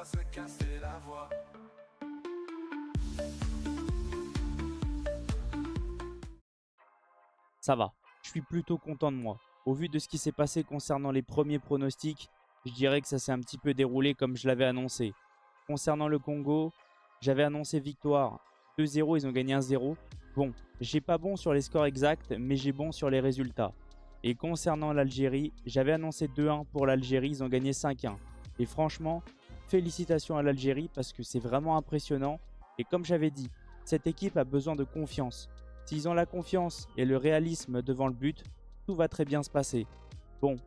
se casser la voix. Ça va, je suis plutôt content de moi. Au vu de ce qui s'est passé concernant les premiers pronostics, je dirais que ça s'est un petit peu déroulé comme je l'avais annoncé. Concernant le Congo, j'avais annoncé victoire 2-0, ils ont gagné 1-0. Bon, j'ai pas bon sur les scores exacts, mais j'ai bon sur les résultats. Et concernant l'Algérie, j'avais annoncé 2-1 pour l'Algérie, ils ont gagné 5-1. Et franchement, félicitations à l'Algérie parce que c'est vraiment impressionnant. Et comme j'avais dit, cette équipe a besoin de confiance. S'ils ont la confiance et le réalisme devant le but, tout va très bien se passer. Bon,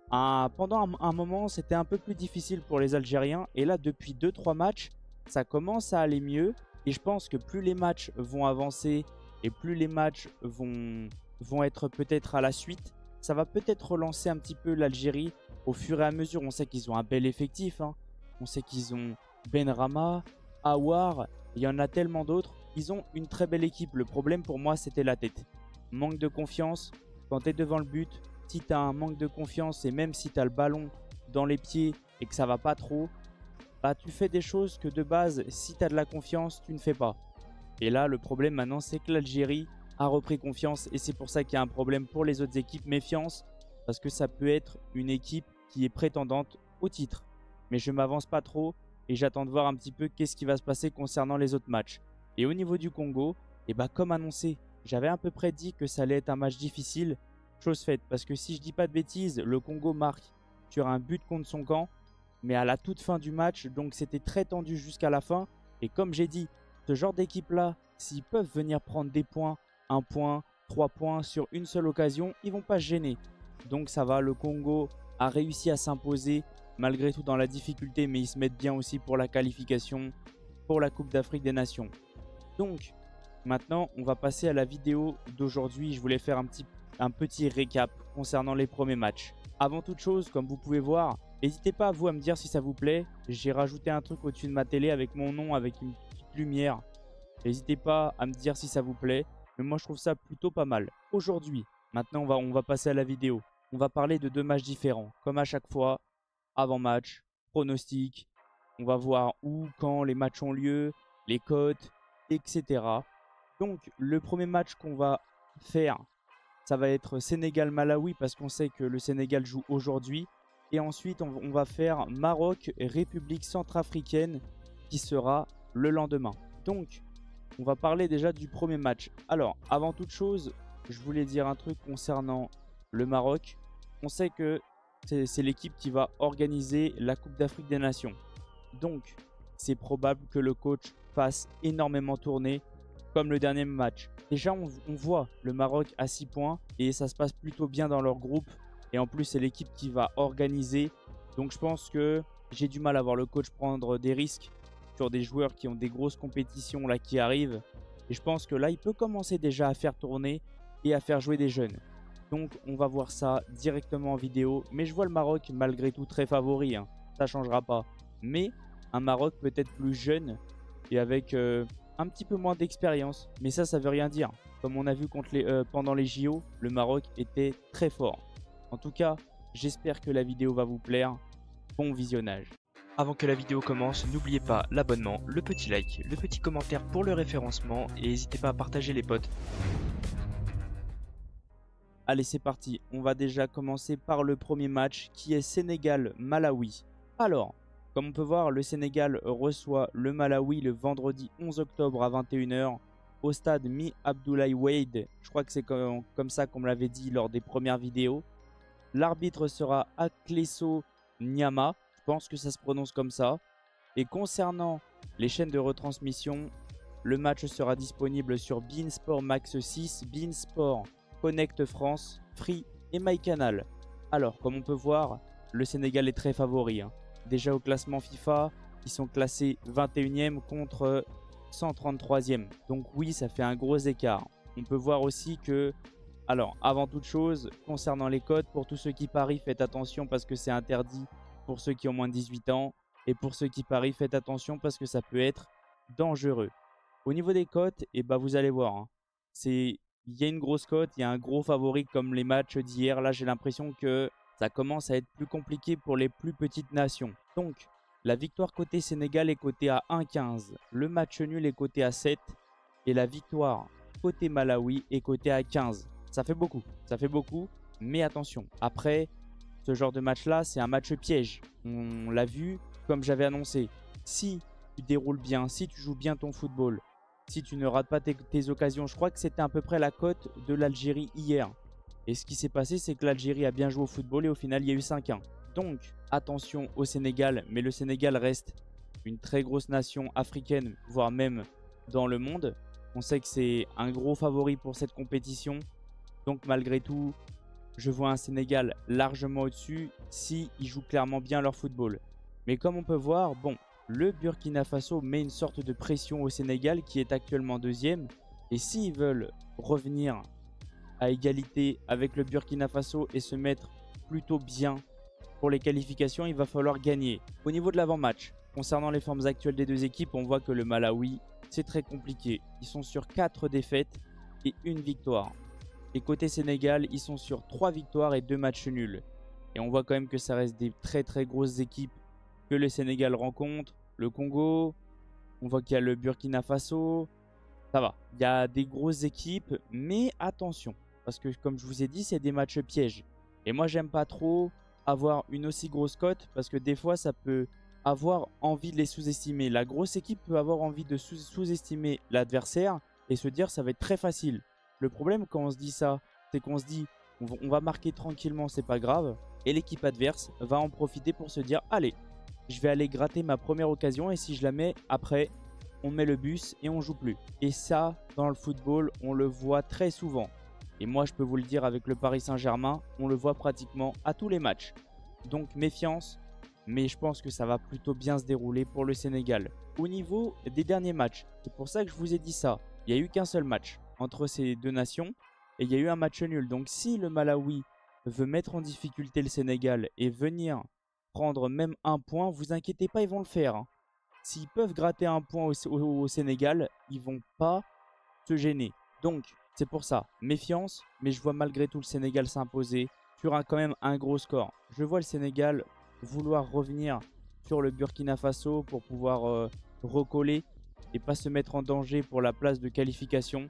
pendant un moment, c'était un peu plus difficile pour les Algériens. Et là, depuis 2-3 matchs, ça commence à aller mieux. Et je pense que plus les matchs vont avancer et plus les matchs vont être peut-être à la suite, ça va peut-être relancer un petit peu l'Algérie au fur et à mesure. On sait qu'ils ont un bel effectif, hein. On sait qu'ils ont Benrahma, Aouar, il y en a tellement d'autres. Ils ont une très belle équipe. Le problème pour moi, c'était la tête. Manque de confiance. Quand tu es devant le but, si tu as un manque de confiance et même si tu as le ballon dans les pieds et que ça va pas trop, bah tu fais des choses que de base, si tu as de la confiance, tu ne fais pas. Et là, le problème maintenant, c'est que l'Algérie a repris confiance et c'est pour ça qu'il y a un problème pour les autres équipes. Méfiance, parce que ça peut être une équipe qui est prétendante au titre. Mais je ne m'avance pas trop et j'attends de voir un petit peu qu'est-ce qui va se passer concernant les autres matchs. Et au niveau du Congo, et bah comme annoncé, j'avais à peu près dit que ça allait être un match difficile. Chose faite, parce que si je dis pas de bêtises, le Congo marque sur un but contre son camp, mais à la toute fin du match, donc c'était très tendu jusqu'à la fin. Et comme j'ai dit, ce genre d'équipe-là, s'ils peuvent venir prendre des points, 1 point, 3 points sur une seule occasion, ils vont pas se gêner. Donc ça va, le Congo a réussi à s'imposer malgré tout dans la difficulté, mais ils se mettent bien aussi pour la qualification pour la Coupe d'Afrique des Nations. Donc maintenant, on va passer à la vidéo d'aujourd'hui. Je voulais faire un petit récap concernant les premiers matchs. Avant toute chose, comme vous pouvez voir, n'hésitez pas à me dire si ça vous plaît. J'ai rajouté un truc au-dessus de ma télé avec mon nom, avec une petite lumière. N'hésitez pas à me dire si ça vous plaît. Mais moi, je trouve ça plutôt pas mal. Aujourd'hui, maintenant, on va passer à la vidéo. On va parler de 2 matchs différents. Comme à chaque fois, avant-match, pronostic. On va voir où, quand les matchs ont lieu, les cotes, etc. Donc, le premier match qu'on va faire, ça va être Sénégal-Malawi parce qu'on sait que le Sénégal joue aujourd'hui. Et ensuite, on va faire Maroc-République centrafricaine qui sera le lendemain. Donc, on va parler déjà du premier match. Alors, avant toute chose, je voulais dire un truc concernant le Maroc. On sait que c'est l'équipe qui va organiser la Coupe d'Afrique des Nations. Donc, c'est probable que le coach fasse énormément tourner comme le dernier match. Déjà, on voit le Maroc à 6 points et ça se passe plutôt bien dans leur groupe. Et en plus, c'est l'équipe qui va organiser. Donc, je pense que j'ai du mal à voir le coach prendre des risques sur des joueurs qui ont des grosses compétitions là qui arrivent. Et je pense que là, il peut commencer déjà à faire tourner et à faire jouer des jeunes. Donc, on va voir ça directement en vidéo. Mais je vois le Maroc malgré tout très favori, hein. Ça ne changera pas. Mais un Maroc peut-être plus jeune et avec un petit peu moins d'expérience. Mais ça veut rien dire. Comme on a vu pendant les JO, le Maroc était très fort. En tout cas, j'espère que la vidéo va vous plaire. Bon visionnage. Avant que la vidéo commence, n'oubliez pas l'abonnement, le petit like, le petit commentaire pour le référencement et n'hésitez pas à partager les potes. Allez, c'est parti. On va déjà commencer par le premier match qui est Sénégal-Malawi. Alors, comme on peut voir, le Sénégal reçoit le Malawi le vendredi 11 octobre à 21 h au stade Mi Abdoulaye Wade. Je crois que c'est comme ça qu'on me l'avait dit lors des premières vidéos. L'arbitre sera Akleso Nyama. Je pense que ça se prononce comme ça. Et concernant les chaînes de retransmission, le match sera disponible sur beIN Sport Max 6, beIN Sport, Connect France, Free et MyCanal. Alors, comme on peut voir, le Sénégal est très favori, hein. Déjà au classement FIFA, ils sont classés 21e contre 133e. Donc oui, ça fait un gros écart. On peut voir aussi que, alors avant toute chose, concernant les cotes, pour tous ceux qui parient, faites attention parce que c'est interdit pour ceux qui ont moins de 18 ans. Et pour ceux qui parient, faites attention parce que ça peut être dangereux. Au niveau des cotes, et bah vous allez voir, hein, il y a une grosse cote, il y a un gros favori comme les matchs d'hier. Là, j'ai l'impression que ça commence à être plus compliqué pour les plus petites nations. Donc, La victoire côté Sénégal est cotée à 1,15. Le match nul est coté à 7. Et la victoire côté Malawi est cotée à 15. Ça fait beaucoup, mais attention. Après, ce genre de match-là, c'est un match piège. On l'a vu, comme j'avais annoncé. Si tu déroules bien, si tu joues bien ton football, si tu ne rates pas tes occasions, je crois que c'était à peu près la cote de l'Algérie hier. Et ce qui s'est passé, c'est que l'Algérie a bien joué au football et au final, il y a eu 5-1. Donc, attention au Sénégal, mais le Sénégal reste une très grosse nation africaine, voire même dans le monde. On sait que c'est un gros favori pour cette compétition. Donc, malgré tout, je vois un Sénégal largement au-dessus s'ils jouent clairement bien leur football. Mais comme on peut voir, bon, le Burkina Faso met une sorte de pression au Sénégal qui est actuellement deuxième. Et s'ils veulent revenir à égalité avec le Burkina Faso et se mettre plutôt bien pour les qualifications, il va falloir gagner. Au niveau de l'avant-match, concernant les formes actuelles des deux équipes, on voit que le Malawi, c'est très compliqué. Ils sont sur 4 défaites et 1 victoire. Et côté Sénégal, ils sont sur 3 victoires et 2 matchs nuls. Et on voit quand même que ça reste des très très grosses équipes que le Sénégal rencontre. Le Congo, on voit qu'il y a le Burkina Faso. Ça va, il y a des grosses équipes, mais attention. Parce que comme je vous ai dit, c'est des matchs pièges. Et moi, j'aime pas trop avoir une aussi grosse cote parce que des fois, ça peut avoir envie de les sous-estimer. La grosse équipe peut avoir envie de sous-estimer l'adversaire et se dire ça va être très facile. Le problème quand on se dit ça, c'est qu'on se dit on va marquer tranquillement, c'est pas grave. Et l'équipe adverse va en profiter pour se dire allez, je vais aller gratter ma première occasion et si je la mets après, on met le bus et on joue plus. Et ça, dans le football, on le voit très souvent. Et moi, je peux vous le dire avec le Paris Saint-Germain, on le voit pratiquement à tous les matchs. Donc méfiance, mais je pense que ça va plutôt bien se dérouler pour le Sénégal. Au niveau des derniers matchs, c'est pour ça que je vous ai dit ça. Il n'y a eu qu'un seul match entre ces deux nations et il y a eu un match nul. Donc si le Malawi veut mettre en difficulté le Sénégal et venir prendre même un point, vous inquiétez pas, ils vont le faire. Hein. S'ils peuvent gratter un point au Sénégal, ils vont pas se gêner. Donc c'est pour ça, méfiance, mais je vois malgré tout le Sénégal s'imposer sur quand même un gros score. Je vois le Sénégal vouloir revenir sur le Burkina Faso pour pouvoir recoller et pas se mettre en danger pour la place de qualification.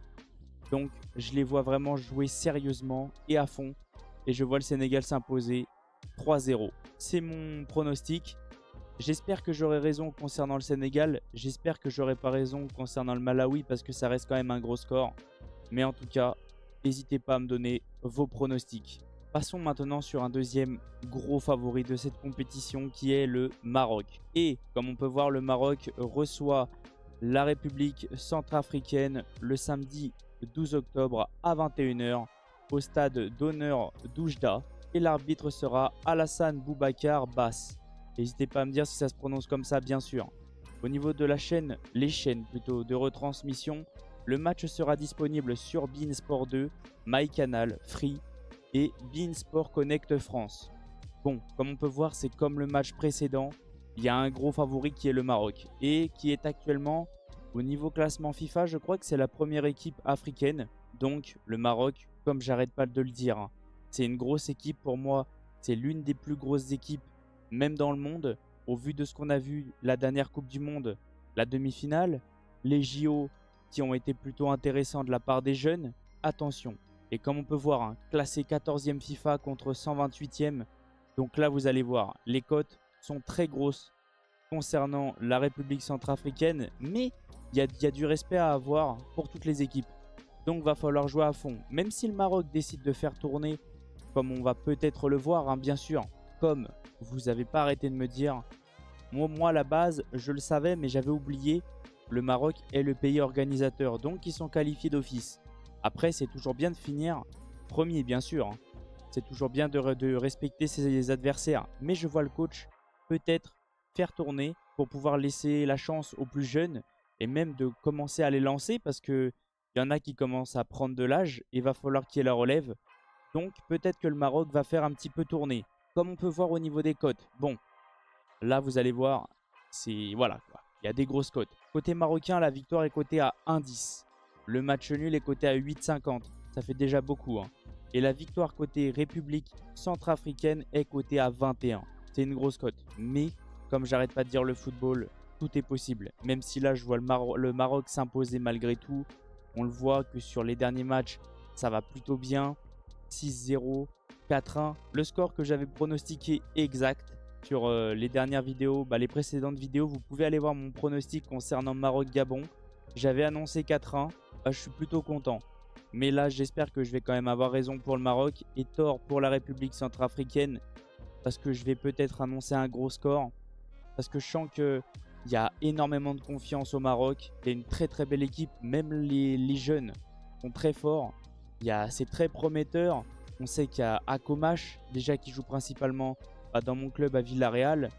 Donc je les vois vraiment jouer sérieusement et à fond. Et je vois le Sénégal s'imposer 3-0. C'est mon pronostic. J'espère que j'aurai raison concernant le Sénégal. J'espère que j'aurai pas raison concernant le Malawi parce que ça reste quand même un gros score. Mais en tout cas, n'hésitez pas à me donner vos pronostics. Passons maintenant sur un deuxième gros favori de cette compétition qui est le Maroc. Et comme on peut voir, le Maroc reçoit la République centrafricaine le samedi 12 octobre à 21 h au stade d'honneur d'Oujda. Et l'arbitre sera Alassane Boubacar Bass. N'hésitez pas à me dire si ça se prononce comme ça, bien sûr. Au niveau de la chaîne, les chaînes plutôt de retransmission, le match sera disponible sur beIN Sport 2, MyCanal, Free et beIN Sport Connect France. Bon, comme on peut voir, c'est comme le match précédent. Il y a un gros favori qui est le Maroc et qui est actuellement au niveau classement FIFA, je crois que c'est la première équipe africaine. Donc le Maroc, comme j'arrête pas de le dire, hein, c'est une grosse équipe pour moi. C'est l'une des plus grosses équipes, même dans le monde. Au vu de ce qu'on a vu la dernière Coupe du Monde, la demi-finale, les JO qui ont été plutôt intéressants de la part des jeunes, attention. Et comme on peut voir, hein, classé 14e FIFA contre 128e. Donc là, vous allez voir, les cotes sont très grosses concernant la République centrafricaine. Mais il y a du respect à avoir pour toutes les équipes. Donc va falloir jouer à fond. Même si le Maroc décide de faire tourner, comme on va peut-être le voir, hein, bien sûr. Comme vous n'avez pas arrêté de me dire, moi à la base, je le savais, mais j'avais oublié. Le Maroc est le pays organisateur, donc ils sont qualifiés d'office. Après, c'est toujours bien de finir premier, bien sûr. Hein. C'est toujours bien de respecter ses adversaires. Mais je vois le coach peut-être faire tourner pour pouvoir laisser la chance aux plus jeunes et même de commencer à les lancer parce qu'il y en a qui commencent à prendre de l'âge et il va falloir qu'il y ait la relève. Donc peut-être que le Maroc va faire un petit peu tourner. Comme on peut voir au niveau des cotes. Bon, là vous allez voir, c'est voilà quoi. Il y a des grosses cotes. Côté marocain, la victoire est cotée à 1,10. Le match nul est coté à 8,50. Ça fait déjà beaucoup. Hein. Et la victoire côté République centrafricaine est cotée à 21. C'est une grosse cote. Mais comme j'arrête pas de dire le football, tout est possible. Même si là, je vois le Maroc s'imposer malgré tout. On le voit que sur les derniers matchs, ça va plutôt bien. 6-0, 4-1. Le score que j'avais pronostiqué exact sur les dernières vidéos, les précédentes vidéos, vous pouvez aller voir mon pronostic concernant Maroc-Gabon. J'avais annoncé 4-1. Je suis plutôt content. Mais là, j'espère que je vais quand même avoir raison pour le Maroc et tort pour la République centrafricaine. Parce que je vais peut-être annoncer un gros score. Parce que je sens qu'il y a énormément de confiance au Maroc. Il y a une très très belle équipe. Même les jeunes sont très forts. C'est très prometteur. On sait qu'il y a Akomash, déjà qui joue principalement dans mon club à Villarreal.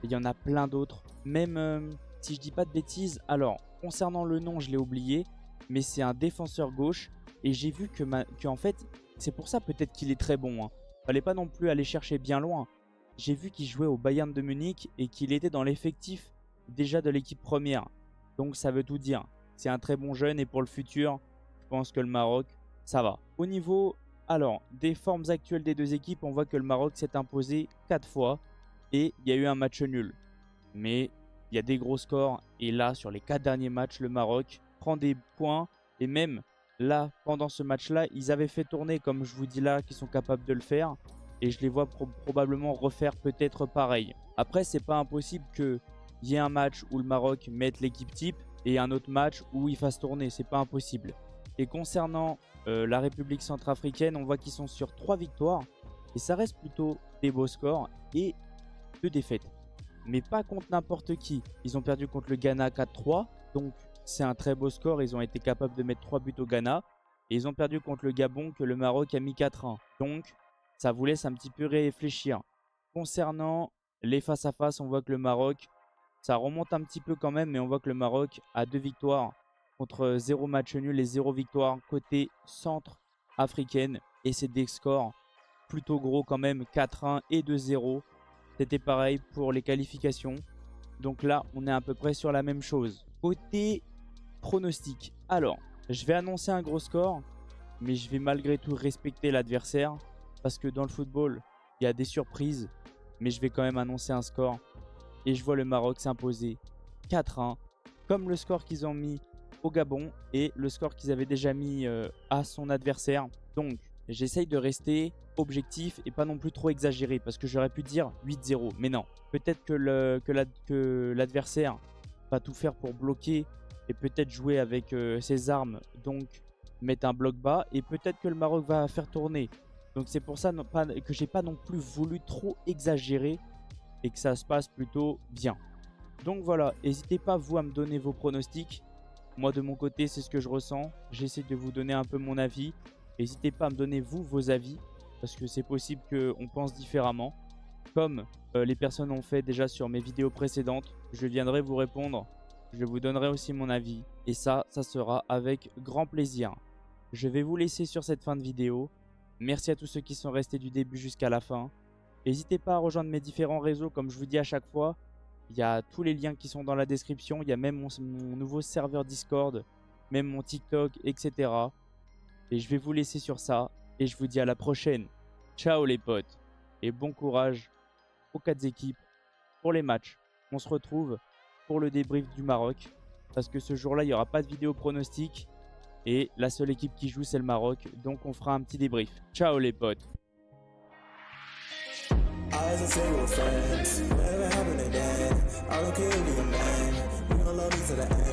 Il y en a plein d'autres. Même si je dis pas de bêtises. Alors, concernant le nom, je l'ai oublié. Mais c'est un défenseur gauche. Et j'ai vu que en fait, c'est pour ça peut-être qu'il est très bon. Fallait pas non plus aller chercher bien loin. J'ai vu qu'il jouait au Bayern de Munich et qu'il était dans l'effectif déjà de l'équipe première. Donc ça veut tout dire. C'est un très bon jeune et pour le futur, je pense que le Maroc, ça va. Au niveau des formes actuelles des deux équipes, on voit que le Maroc s'est imposé 4 fois et il y a eu un match nul. Mais il y a des gros scores et là, sur les 4 derniers matchs, le Maroc prend des points et même là, pendant ce match-là, ils avaient fait tourner, comme je vous dis là, qu'ils sont capables de le faire. Et je les vois probablement refaire peut-être pareil. Après, c'est pas impossible qu'il y ait un match où le Maroc mette l'équipe type et un autre match où il fasse tourner. C'est pas impossible. Et concernant la République centrafricaine, on voit qu'ils sont sur 3 victoires. Et ça reste plutôt des beaux scores et 2 défaites. Mais pas contre n'importe qui. Ils ont perdu contre le Ghana 4-3. Donc c'est un très beau score. Ils ont été capables de mettre 3 buts au Ghana. Et ils ont perdu contre le Gabon que le Maroc a mis 4-1. Donc ça vous laisse un petit peu réfléchir. Concernant les face-à-face, on voit que le Maroc, ça remonte un petit peu quand même. Mais on voit que le Maroc a 2 victoires contre 0 match nul et 0 victoire côté centre africaine. Et c'est des scores plutôt gros quand même. 4-1 et 2-0. C'était pareil pour les qualifications. Donc là, on est à peu près sur la même chose. Côté pronostic. Alors, je vais annoncer un gros score. Mais je vais malgré tout respecter l'adversaire. Parce que dans le football, il y a des surprises. Mais je vais quand même annoncer un score. Et je vois le Maroc s'imposer 4-1. Comme le score qu'ils ont mis au Gabon. Et le score qu'ils avaient déjà mis à son adversaire. Donc, j'essaye de rester objectif et pas non plus trop exagéré. Parce que j'aurais pu dire 8-0. Mais non. Peut-être que l'adversaire va tout faire pour bloquer. Et peut-être jouer avec ses armes. Donc, mettre un bloc bas. Et peut-être que le Maroc va faire tourner. Donc c'est pour ça que j'ai pas non plus voulu trop exagérer et que ça se passe plutôt bien. Donc voilà, n'hésitez pas vous à me donner vos pronostics. Moi de mon côté, c'est ce que je ressens. J'essaie de vous donner un peu mon avis. N'hésitez pas à me donner vous vos avis parce que c'est possible qu'on pense différemment. Comme les personnes ont fait déjà sur mes vidéos précédentes, je viendrai vous répondre. Je vous donnerai aussi mon avis et ça sera avec grand plaisir. Je vais vous laisser sur cette fin de vidéo. Merci à tous ceux qui sont restés du début jusqu'à la fin. N'hésitez pas à rejoindre mes différents réseaux comme je vous dis à chaque fois. Il y a tous les liens qui sont dans la description. Il y a même mon nouveau serveur Discord, même mon TikTok, etc. Et je vais vous laisser sur ça. Et je vous dis à la prochaine. Ciao les potes. Et bon courage aux 4 équipes pour les matchs. On se retrouve pour le débrief du Maroc. Parce que ce jour-là, il n'y aura pas de vidéo pronostic. Et la seule équipe qui joue, c'est le Maroc. Donc, on fera un petit débrief. Ciao les potes. I don't care if you're a man, you don't love me to the end.